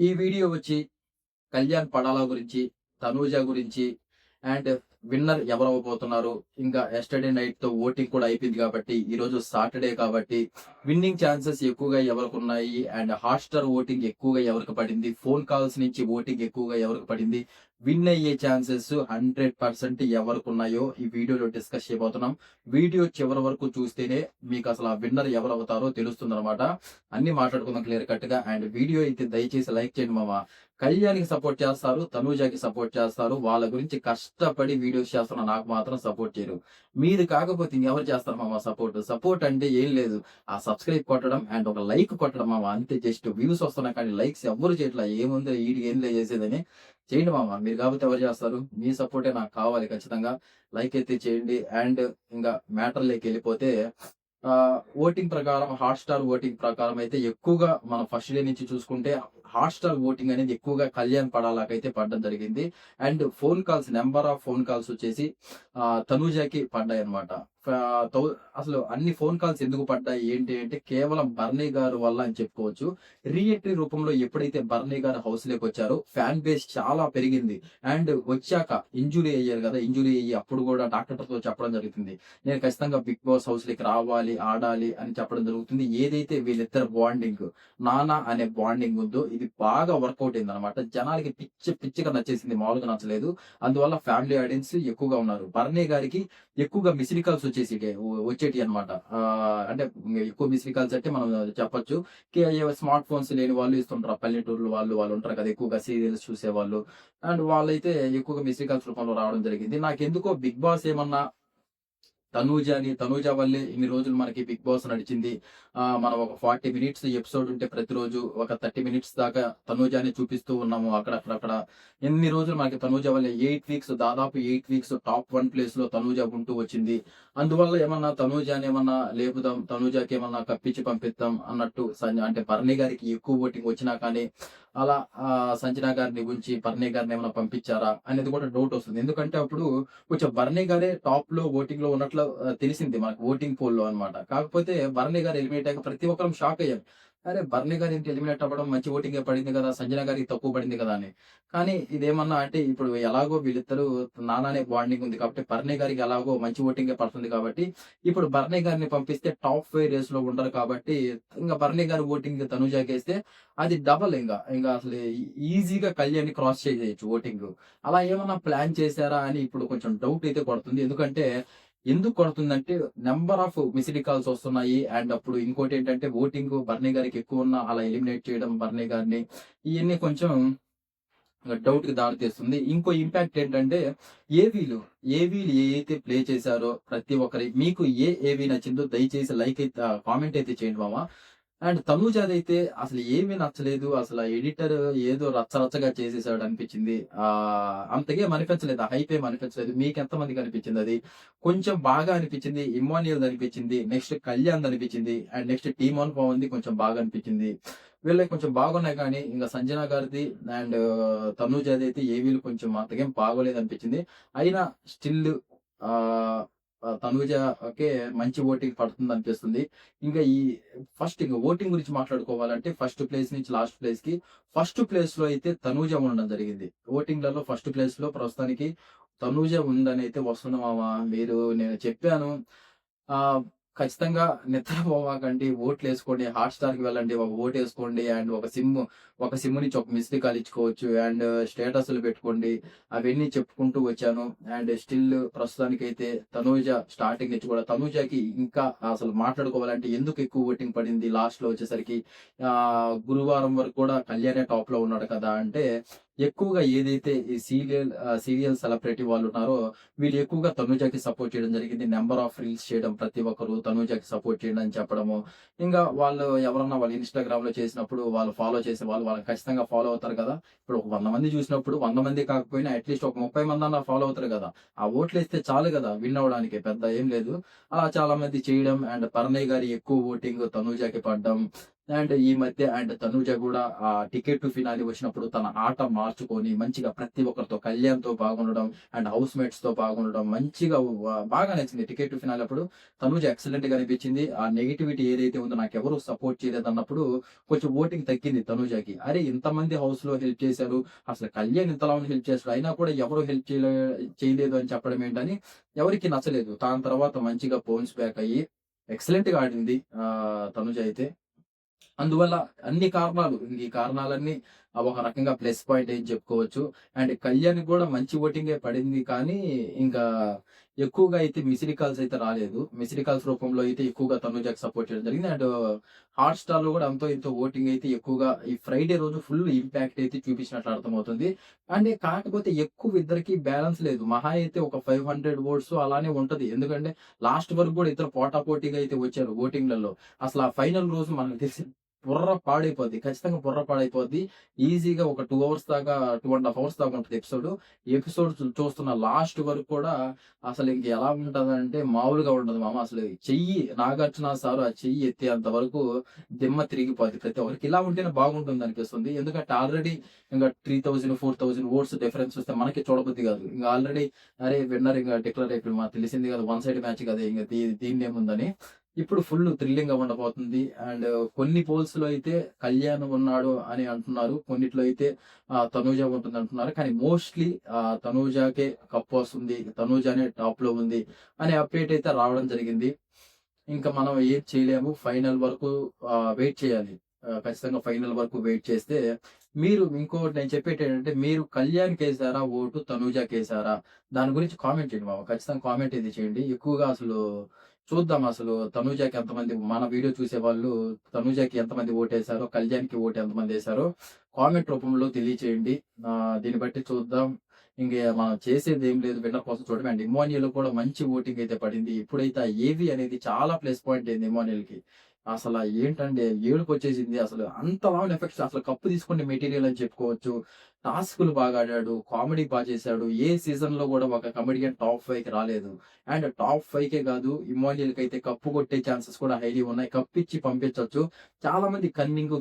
ఈ వీడియో వచ్చి కళ్యాణ్ పడాలా గురించి, తనూజ గురించి అండ్ విన్నర్ ఎవరవ్వబోతున్నారు. ఇంకా యెస్టర్‌డే నైట్‌తో ఓటింగ్ కూడా అయిపోయింది కాబట్టి, ఈరోజు సాటర్‌డే కాబట్టి విన్నింగ్ ఛాన్సెస్ ఎక్కువగా ఎవరికున్నాయి అండ్ హాట్‌స్టార్ ఓటింగ్ ఎక్కువగా ఎవరికి పడింది, ఫోన్ కాల్స్ నుంచి ఓటింగ్ ఎక్కువగా ఎవరికి పడింది, విన్ అయ్యే ఛాన్సెస్ 100% ఎవరికున్నాయో ఈ వీడియోలో డిస్కస్ చేయబోతున్నాం. వీడియో చివరి వరకు చూస్తేనే మీకు అసలు ఆ విన్నర్ ఎవరవుతారో తెలుస్తుందనమాట. అన్నీ మాట్లాడుకుందాం క్లియర్ కట్‌గా. అండ్ వీడియో అయితే దయచేసి లైక్ చేయండి మామ. కళ్యాణ్‌కి సపోర్ట్ చేస్తారు. తనూజకి సపోర్ట్ చేస్తారు. వాళ్ళ గురించి కష్టపడి వీడియోస్ చేస్తున్న నాకు మాత్రం సపోర్ట్ చేయరు. మీరు కాకపోతే ఇంకెవరు చేస్తారు మామ సపోర్ట్? సపోర్ట్ అంటే ఏం లేదు. ఆ సబ్‌స్క్రైబ్ కొట్టడం అండ్ ఒక లైక్ కొట్టడం మామ. అంతే జస్ట్ వ్యూస్ వస్తున్నాయి కానీ లైక్స్ ఎవ్వరు చేయట్లా. ఏముందిలే ఈడికి ఏందిలే చేసేదని. చేయండి మామ. మీరు కాకపోతే ఎవరు చేస్తారు? మీ సపోర్టే నాకు కావాలి ఖచ్చితంగా. లైక్ అయితే చేయండి. అండ్ ఇంగా మ్యాటర్‌లోకెళ్ళిపోతే ఓటింగ్ ప్రకారం హాట్‌స్టార్ ఓటింగ్ ప్రకారం అయితే ఎక్కువగా మనం ఫస్ట్ డే నుంచి చూసుకుంటే హాట్‌స్టార్ ఓటింగ్ అనేది ఎక్కువగా కళ్యాణ్ పడాలాకైతే పడడం జరిగింది. And phone calls number of phone calls వచ్చేసి తనూజకి పడ్డాయన్నమాట. ఫా తౌ అసలు అన్ని ఫోన్ కాల్స్ ఎందుకు పడ్డాయి ఏంటి అంటే కేవలం బర్నీ గారు వల్ల అని చెప్పుకోవచ్చు. రీ ఎంట్రీ రూపంలో ఎప్పుడైతే బర్నీ గారు హౌస్‌లోకొచ్చారో ఫ్యాన్ బేస్ చాలా పెరిగింది. అండ్ వచ్చాక ఇంజ్యూరీ అయ్యారు గదా! ఇంజ్యూరీ అయ్యి అప్పుడు గూడా డాక్టర్‌తో చెప్పడం జరుగుతుంది. నేను ఖచ్చితంగా బిగ్ బాస్ హౌస్‌లోకి రావాలి, ఆడాలి అని చెప్పడం జరుగుతుంది. ఏదైతే వీళ్ళిద్దరి బాండింగ్, నాన్న అనే బాండింగ్ ఉందో ఇది బాగా వర్కౌట్ అయిందనమాట. జనాలకి పిచ్చిగా నచ్చేసింది. మామూలుగా నచ్చలేదు. అందువల్ల ఫ్యామిలీ ఆడియన్స్ ఎక్కువగా ఉన్నారు. భరణి గారికి ఎక్కువగా మిస్డ్ కాల్స్ వచ్చేటియన్నమాట. అంటే ఎక్కువ మిస్డ్ కాల్స్ అంటే మనం చెప్పొచ్చు. స్మార్ట్ ఫోన్స్ లేని వాళ్ళు ఇస్తుంటారు. పల్లెటూరులో వాళ్ళు ఉంటారు కదా! ఎక్కువగా సీరియల్స్ చూసేవాళ్ళు. అండ్ వాళ్ళైతే ఎక్కువగా మిస్డ్ కాల్స్ రూపంలో రావడం జరిగింది. నాకెందుకో బిగ్ బాస్ ఏమన్నా తనూజ వల్లే ఇన్ని రోజులు మనకి బిగ్ బాస్ నడిచింది. మనం ఒక 40 మినిట్స్ ఎపిసోడ్ ఉంటే ప్రతిరోజు ఒక 30 మినిట్స్ దాకా తనూజాని చూపిస్తూ ఉన్నాము. అక్కడక్కడ ఎన్ని రోజులు మనకి తనూజ వల్లే 8 వీక్స్ దాదాపు 8 వీక్స్ టాప్ 1 ప్లేస్‌లో తనూజ ఉంటూ వచ్చింది. అందువల్ల ఏమన్నా తనూజాని ఏమన్నా లేపుదాం, తనూజకేమన్నా కప్పిచ్చి పంపిద్దాం అన్నట్టు అంటే భరణి గారికి ఎక్కువ ఓటింగ్ వచ్చినా కానీ అలా సంజన గారిని ఉంచి భరణి గారిని ఏమైనా పంపించారా అనేది కూడా డౌట్ వస్తుంది. ఎందుకంటే అప్పుడు కొంచెం భరణి గారే టాప్‌లో ఓటింగ్‌లో ఉన్నట్లు తెలిసింది మనకు ఓటింగ్ పోల్‌లో అన్నమాట. కాకపోతే భరణి గారు ఎలిమినేట్ అయ్యాక ప్రతి ఒక్కరం షాక్ అయ్యాం. అరే! భరణి గారు ఏంటి ఎలిమినేట్ అవ్వడం మంచి ఓటింగే పడింది కదా! సంజన గారికి తక్కువ పడింది కదా! అని. కానీ ఇదేమన్నా అంటే ఇప్పుడు ఎలాగో వీళ్ళిద్దరూ నాన్న అనే బాండింగ్ ఉంది కాబట్టి భరణి గారికి ఎలాగో మంచి ఓటింగే పడుతుంది కాబట్టి ఇప్పుడు భరణి గారిని పంపిస్తే టాప్ 5 రేస్‌లో ఉండరు కాబట్టి ఇంక భరణి గారి ఓటింగ్ తనుజాకేస్తే అది డబల్ ఇంగ అసలు ఈజీగా కళ్యాణ్‌ని క్రాస్ చేసేయొచ్చు ఓటింగు. అలా ఏమన్నా ప్లాన్ చేసారా అని ఇప్పుడు కొంచెం డౌట్ అయితే కొడుతుంది. ఎందుకంటే ఎందుకు కొడుతుందంటే నంబర్ ఆఫ్ మిస్డ్ కాల్స్ వస్తున్నాయి. అండ్ అప్పుడు ఇంకోటేంటంటే ఓటింగు భరణి గారికి ఎక్కువున్న అలా ఎలిమినేట్ చేయడం భరణి గారిని ఇయన్నీ కొంచెం డౌట్‌కి దారితీస్తుంది. ఇంకో ఇంపాక్ట్ ఏంటంటే ఏవీలు ఏయైతే ప్లే చేశారో ప్రతి ఒక్కరి మీకు ఏవీ నచ్చిందో దయచేసి కామెంట్ అయితే చేయండి మామ. అండ్ తనూజాదైతే అసలు ఏమీ నచ్చలేదు. అసల ఎడిటర్ ఏదో రచ్చరచ్చగా చేసేసాడనిపించింది. అంతగేం అనిపించలేదు. ఆ హైప్ ఏమి అనిపించలేదు. మీకెంత మందికి అనిపించిందది? కొంచెం బాగా అనిపించింది. ఇమ్మాన్యుయల్‌దనిపించింది. నెక్స్ట్ కళ్యాణ్‌దనిపించింది. అండ్ నెక్స్ట్ టీమ్ వన్ బాగుంది. కొంచెం బాగా అనిపించింది. వీళ్ళయి కొంచెం బాగున్నాయి కానీ, ఇంక సంజన గారిది అండ్ తనూజదైతే ఏవీలు కొంచెం అంతగేం బాగోలేదనిపించింది. అయినా స్టిల్ ఆహ్, తనూజకే మంచి ఓటింగ్ పడుతుందనిపిస్తుంది. ఇంక ఈ ఇంక ఓటింగ్ గురించి మాట్లాడుకోవాలంటే ఫస్ట్ ప్లేస్ నుంచి లాస్ట్ ప్లేస్‌కి ఫస్ట్ ప్లేస్‌లో అయితే తనూజ ఉండడం జరిగింది. ఓటింగ్‌లలో ఫస్ట్ ప్లేస్‌లో ప్రస్తుతానికి తనూజ ఉందనైతే వస్తుంది మామ. నేను చెప్పాను. ఆహ్, ఖచ్చితంగా నిద్రపోమాకండి. ఓట్లేసుకోండి. హాట్‌స్టార్‌కి వెళ్ళండి. ఒక ఓటేసుకోండి. అండ్ ఒక సిమ్ నుంచి ఒక మిస్డ్ కాల్ ఇచ్చుకోవచ్చు. అండ్ స్టేటస్‌లు పెట్టుకోండి. అవన్నీ చెప్పుకుంటూ వచ్చాను. అండ్ స్టిల్ ప్రస్తుతానికైతే తనూజ స్టార్టింగ్ నుంచి కూడా తనూజకి ఇంకా అసలు మాట్లాడుకోవాలంటే ఎందుకు ఎక్కువ ఓటింగ్ పడింది లాస్ట్‌లో వచ్చేసరికి గురువారం వరకు కూడా కళ్యాణే టాప్‌లో ఉన్నాడు కదా! అంటే ఎక్కువగా ఏదైతే ఈ సీరియల్ సెలబ్రిటీ వాళ్ళున్నారో వీళ్ళు ఎక్కువగా తనూజకి సపోర్ట్ చేయడం జరిగింది. నంబర్ ఆఫ్ రీల్స్ చేయడం ప్రతి ఒక్కరు తనూజకి సపోర్ట్ చేయండి అని చెప్పడము. ఇంగా వాళ్ళు ఎవరన్నా వాళ్ళు ఇన్‌స్టాగ్రామ్‌లో చేసినప్పుడు వాళ్ళు ఫాలో చేసేవాళ్ళు వాళ్ళని ఖచ్చితంగా ఫాలో అవుతారు కదా! ఇప్పుడు ఒక 100 మంది చూసినప్పుడు 100 మంది కాకపోయినా అట్‌లీస్ట్ ఒక 30 మందన్నా ఫాలో అవుతారు కదా! ఆ ఓట్లేస్తే చాలు గదా! విన్ అవ్వడానికి పెద్ద ఏం లేదు. అలా చాలా మంది చేయడం అండ్ పర్ణయ్ గారి ఎక్కువ ఓటింగ్ తనూజకి పడ్డం. అండ్ ఈ మధ్య అండ్ తనూజ కూడా ఆ టికెట్ టు ఫినాలి వచ్చినప్పుడు తన ఆట మార్చుకొని మంచిగా ప్రతి ఒక్కరితో కళ్యాణ్‌తో బాగుండడం అండ్ హౌస్ మేట్స్‌తో బాగుండడం మంచిగా బాగా నచ్చింది. టికెట్ టు ఫినాలి అప్పుడు తనూజ ఎక్సలెంట్‌గా అనిపించింది. ఆ నెగటివిటీ ఏదైతే ఉందో నాకెవరు సపోర్ట్ చేయలేదన్నప్పుడు కొంచెం ఓటింగ్ తగ్గింది తనూజకి. అరే! ఇంతమంది హౌస్‌లో హెల్ప్ చేశారు. అసలు కళ్యాణ్ ఇంతలాగా హెల్ప్ చేసాడు. అయినా కూడా ఎవరు హెల్ప్ చేయలేదు అని చెప్పడం ఏంటని ఎవరికీ నచ్చలేదు. దాని తర్వాత మంచిగా బౌన్స్ బ్యాక్ అయ్యి ఎక్సలెంట్‌గా ఆడింది తనుజ అయితే. అందువల్ల అన్ని కారణాలు ఈ కారణాలన్నీ ఒక రకంగా ప్లస్ పాయింట్ అని చెప్పుకోవచ్చు. అండ్ కళ్యాణ్‌కి కూడా మంచి ఓటింగే పడింది కానీ, ఇంకా ఎక్కువగా అయితే మిస్డ్ కాల్స్ అయితే రాలేదు. మిస్డ్ కాల్స్ రూపంలో అయితే ఎక్కువగా తనుజకి సపోర్ట్ చేయడం జరిగింది. అండ్ హాట్‌స్టార్‌లో కూడా అంతో ఇంతో ఓటింగ్ అయితే ఎక్కువగా ఈ ఫ్రైడే రోజు ఫుల్ ఇంపాక్ట్ అయితే చూపించినట్లు అర్థమవుతుంది. అండ్ కాకపోతే ఎక్కువ ఇద్దరికీ బ్యాలెన్స్ లేదు. మహా అయితే ఒక 500 ఓట్స్ అలానే ఉంటది. ఎందుకంటే లాస్ట్ వరకు కూడా ఇద్దరు పోటాపోటీగా అయితే వచ్చారు ఓటింగ్‌లలో. అసలు ఆ ఫైనల్ రోజు మనకు తెలిసి బుర్ర పాడైపోద్ది. ఖచ్చితంగా బుర్ర పాడైపోద్ది. ఈజీగా ఒక 2 అవర్స్ దాకా 2 ½ అవర్స్ దాకా ఉంటది ఎపిసోడ్. ఎపిసోడ్ చూస్తున్న లాస్ట్ వరకు కూడా అసలు ఇంక ఎలా ఉంటదంటే మామూలుగా ఉండదు మామ. అసలు చెయ్యి నాగార్జున సారు ఆ చెయ్యి ఎత్తేంత వరకు దిమ్మ తిరిగిపోద్ది ప్రతి ఒక్కరికి. ఇలా ఉంటేనే బాగుంటుందనిపిస్తుంది. ఎందుకంటే ఆల్రెడీ ఇంక 3000, 4000 ఓట్స్ డిఫరెన్స్ వస్తే మనకి చూడబుద్ధి కాదు. ఇంక ఆల్రెడీ అరే! విన్నర్ ఇంక డిక్లేర్ అయిపోయింది. మాకు తెలిసింది కదా! వన్ సైడ్ మ్యాచ్ కదా! ఇంక దీనిదేముందని. ఇప్పుడు ఫుల్ థ్రిల్లింగ్‌గా ఉండబోతుంది. అండ్ కొన్ని పోల్స్‌లో అయితే కళ్యాణ్ ఉన్నాడు అని అంటున్నారు. కొన్నిట్లో అయితే తనూజ ఉంటుందంటున్నారు. కానీ మోస్ట్‌లీ తనూజకే కప్పొస్తుంది. తనూజనే టాప్‌లో ఉంది అనే అప్డేట్ అయితే రావడం జరిగింది. ఇంకా మనం ఏం చేయలేము. ఫైనల్ వరకు వెయిట్ చేయాలి. ఖచ్చితంగా ఫైనల్ వరకు వెయిట్ చేస్తే మీరు ఇంకోటి నేను చెప్పేటేంటంటే మీరు కళ్యాణ్‌కేసారా ఓటు? తనూజకేసారా? దాని గురించి కామెంట్ చేయండి మామ. ఖచ్చితంగా కామెంట్ అయితే చేయండి. ఎక్కువగా అసలు చూద్దాం అసలు తనూజకి ఎంతమంది మన వీడియో చూసేవాళ్ళు తనూజకి ఎంతమంది ఓటేసారో, కళ్యాణ్‌కి ఓటు ఎంతమందేసారో కామెంట్ రూపంలో తెలియచేయండి. దీన్ని బట్టి చూద్దాం. ఇంక మనం చేసేదేం లేదు. విన్నర్ కోసం చూడడమే. అండ్ ఇమ్మోనియల్ కూడా మంచి ఓటింగ్ అయితే పడింది. ఇప్పుడైతే ఆ ఏవి అనేది చాలా ప్లస్ పాయింట్ అయింది ఇమ్మోనియల్‌కి. అసల ఏంటంటే ఏడుపొచ్చేసింది. అసలు అంతలాగా ఎఫెక్ట్స్ అసలు కప్పు తీసుకునే మెటీరియల్ అని చెప్పుకోవచ్చు. టాస్క్‌లు బాగా ఆడాడు. కామెడీ చేశాడు. ఏ సీజన్‌లో కూడా ఒక కమెడియన్ టాప్ 5కి రాలేదు. అండ్ టాప్ 5కే కాదు ఇమ్మోనియల్‌కైతే కప్పు కొట్టే ఛాన్సెస్ కూడా హైలీ ఉన్నాయి. కప్పిచ్చి పంపించొచ్చు. చాలా మంది కన్నింగ్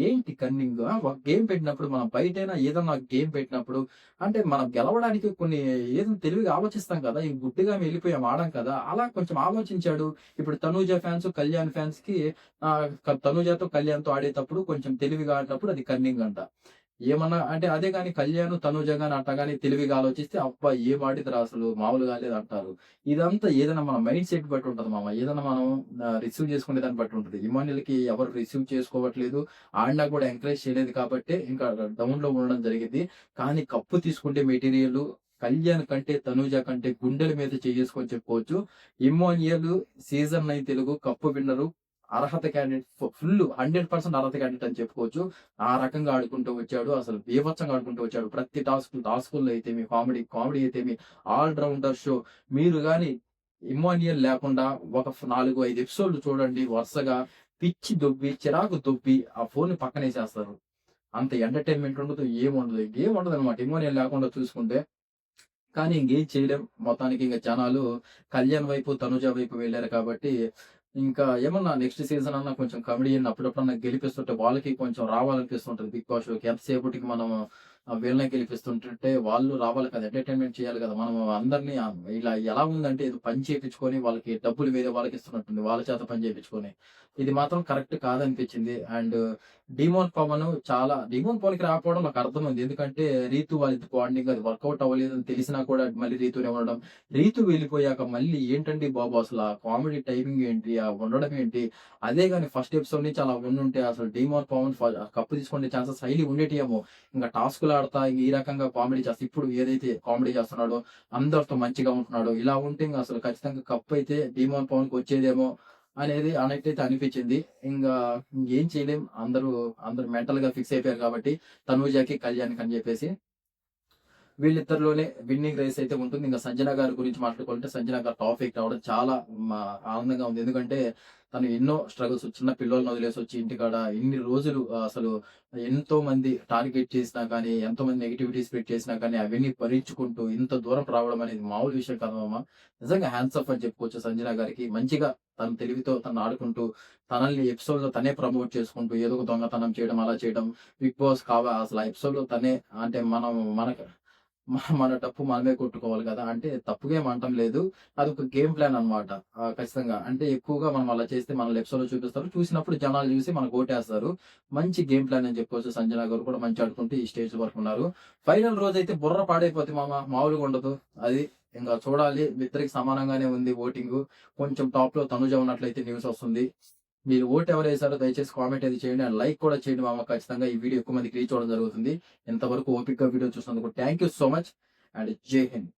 ఏంటి కన్నింగ్? ఒక గేమ్ పెట్టినప్పుడు మనం బయటైనా ఏదన్నా గేమ్ పెట్టినప్పుడు అంటే మనం గెలవడానికి కొన్ని ఏదో తెలివిగా ఆలోచిస్తాం కదా! ఈ గుడ్డిగా వెళ్ళిపోయాం ఆడం కదా! అలా కొంచెం ఆలోచించాడు. ఇప్పుడు తనూజ ఫ్యాన్స్, కళ్యాణ్ ఫ్యాన్స్‌కి తనూజతో, కళ్యాణ్‌తో ఆడేటప్పుడు కొంచెం తెలివిగా ఆడినప్పుడు అది కన్నింగ్ అంట. ఏమన్నా అంటే అదే గాని కళ్యాణ్, తనూజ గాని అట్టా గాని తెలివిగా ఆలోచిస్తే అబ్బా! ఏం ఆడిర్రురా అసలు మామూలుగా లేదంటారు. ఇదంతా ఏదైనా మన మైండ్ సెట్ బట్టి ఉంటది మామ. ఏదైనా మనం రిసీవ్ చేసుకునే దాన్ని బట్టి ఉంటది. ఇమాన్యుల్‌కి ఎవరు రిసీవ్ చేసుకోవట్లేదు. ఆడినా కూడా ఎంకరేజ్ చేయలేదు కాబట్టే ఇంకా డౌన్‌లో ఉండడం జరిగింది. కానీ కప్పు తీసుకుంటే మెటీరియల్ కళ్యాణ్ కంటే, తనూజ కంటే గుండెల మీద చేసుకొని చెప్పుకోవచ్చు. ఇమ్మోనియల్ సీజన్ 9 తెలుగు కప్పు విన్నరు. అర్హత క్యాండిడేట్ ఫుల్ 100% అర్హత క్యాండిడేట్ అని చెప్పుకోవచ్చు. ఆ రకంగా ఆడుకుంటూ వచ్చాడు. అసలు బీభత్సంగా ఆడుకుంటూ వచ్చాడు. ప్రతి టాస్కుల్లో అయితేమి, కామెడీ అయితేమి, ఆల్ రౌండర్ షో. మీరు గాని ఇమ్మోనియల్ లేకుండా ఒక 4, 5 ఎపిసోడ్‌లు చూడండి వరుసగా పిచ్చి దొబ్బి, చిరాకు దొబ్బి ఆ ఫోన్‌ని పక్కనేసేస్తారు. అంత ఎంటర్‌టైన్‌మెంట్ ఉండదు. ఏముండదు. ఏముండదనమాట ఇమ్మోనియల్ లేకుండా చూసుకుంటే. కానీ ఇంకేం చేయలేం. మొత్తానికి ఇంక జనాలు కళ్యాణ్ వైపు, తనుజ వైపు వెళ్లారు కాబట్టి, ఇంకా ఏమన్నా నెక్స్ట్ సీజన్ అన్నా కొంచెం కమెడియన్ అప్పుడప్పుడన్నా గెలిపిస్తుంటే వాళ్ళకి కొంచెం రావాలనిపిస్తుంటది బిగ్ బాస్ షోకి. ఎంతసేపటికి మనం వీళ్ళనే గెలిపిస్తుంటుంటే వాళ్ళు రావాలి కదా! ఎంటర్‌టైన్‌మెంట్ చేయాలి కదా! మనం అందరిని ఇలా ఎలా ఉందంటే ఏదో పని చేపించుకొని వాళ్ళకి డబ్బులు వేరే వాళ్ళకిస్తున్నట్టుంది. వాళ్ళ చేత పని చేపించుకొని. ఇది మాత్రం కరెక్ట్ కాదనిపించింది. అండ్ డీమోన్ పవన్‌కి రాకపోవడం నాకు అర్థమైంది. ఎందుకంటే రీతు వాళ్ళిద్దరి బాండింగ్ అది వర్కౌట్ అవ్వలేదని తెలిసినా కూడా మళ్ళీ రీతూనే ఉండడం. రీతు వెళ్ళిపోయాక మళ్ళీ ఏంటండి బాబు అసల ఆ కామెడీ టైమింగ్ ఏంటి? ఆ ఉండడం ఏంటి? అదే గాని ఫస్ట్ ఎపిసోడ్ నుంచి అలా ఉండుంటే అసలు డీమోన్ పవన్ కప్పు తీసుకునే ఛాన్సెస్ హైలీ ఉండేటియేమో. ఇంక టాస్క్‌లు ఆడతా ఈ రకంగా కామెడీ చేస్తా ఇప్పుడు ఏదైతే కామెడీ చేస్తున్నాడో, అందరితో మంచిగా ఉంటున్నాడో, ఇలా ఉంటే ఇంగ అసలు ఖచ్చితంగా కప్పయితే డీమోన్ పవన్‌కి వచ్చేదేమో అనేది అన్నట్టయితే అనిపించింది. ఇంగా ఇంకేం చేయలేం. అందరూ మెంటల్‌గా ఫిక్స్ అయిపోయారు కాబట్టి తనూజకి, కళ్యాణ్‌కి అని చెప్పేసి. వీళ్ళిద్దరిలోనే విన్నింగ్ రేస్ అయితే ఉంటుంది. ఇంకా సంజన గారి గురించి మాట్లాడుకుంటే సంజన గారు టాప్ 8 రావడం చాలా ఆనందంగా ఉంది. ఎందుకంటే తను ఎన్నో స్ట్రగుల్స్ చిన్న పిల్లోల్ని వదిలేసి వచ్చి ఇంటికాడ ఇన్ని రోజులు అసలు ఎంతో మంది టార్గెట్ చేసినా కానీ, ఎంతో మంది నెగటివిటీ స్ప్రెడ్ చేసినా కానీ అవన్నీ భరించుకుంటూ ఇంత దూరం రావడం అనేది మామూలు విషయం కాదు మామ. నిజంగా హ్యాండ్స్ ఆఫ్ అని చెప్పుకోవచ్చు సంజన గారికి. మంచిగా తన తెలివితో తను ఆడుకుంటూ, తనల్ని ఎపిసోడ్‌లో తనే ప్రమోట్ చేసుకుంటూ, ఏదో ఒక దొంగతనం చేయడం, అలా చేయడం. బిగ్ బాస్ అసలు ఆ ఎపిసోడ్‌లో తనే అంటే మనం మనకు మన తప్పు మనమే కొట్టుకోవాలి కదా! అంటే తప్పుగా ఏమి అనటం లేదు. అదొక గేమ్ ప్లాన్ అన్నమాట. ఖచ్చితంగా. అంటే ఎక్కువగా మనం అలా చేస్తే మనల్ని ఎపిసోడ్‌లో చూపిస్తారు. చూసినప్పుడు జనాలు చూసి మనకు ఓటేస్తారు. మంచి గేమ్ ప్లాన్ అని చెప్పుకోవచ్చు. సంజన గారు కూడా మంచిగా ఆడుకుంటూ ఈ స్టేజ్ వరకు ఉన్నారు. ఫైనల్ రోజైతే బుర్ర పాడైపోద్ది మామ. మామూలుగా ఉండదు. అది ఇంక చూడాలి. ఇద్దరికి సమానంగానే ఉంది ఓటింగు. కొంచెం టాప్‌లో తనుజ ఉన్నట్లయితే న్యూస్ వస్తుంది. మీరు ఓటు ఎవరేసారో దయచేసి కామెంట్ అయితే చేయండి. అండ్ లైక్ కూడా చేయండి మామ. ఖచ్చితంగా ఈ వీడియో ఎక్కువ మందికి రీచ్ అవ్వడం జరుగుతుంది. ఇంతవరకు ఓపికగా వీడియో చూసినందుకు thank you so much and జై హింద్.